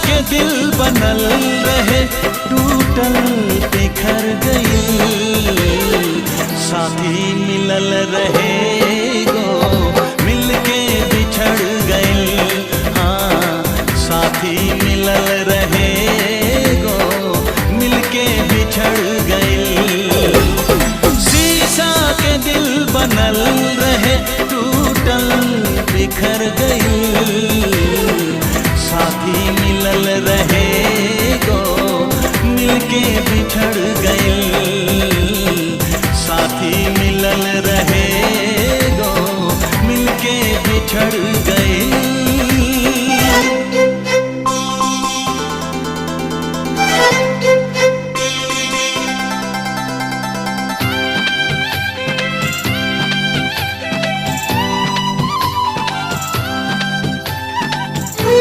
के दिल बनल रहे टूटल बिखर गई। साथी मिलल रहे गो मिलके बिछड़ गई। हाँ साथी मिलल रहे गो मिलके बिछड़ गई। शीशा के दिल बनल रहे टूटल बिखर गई। साथी मिलल रहे गो मिलके बिछड़ गई।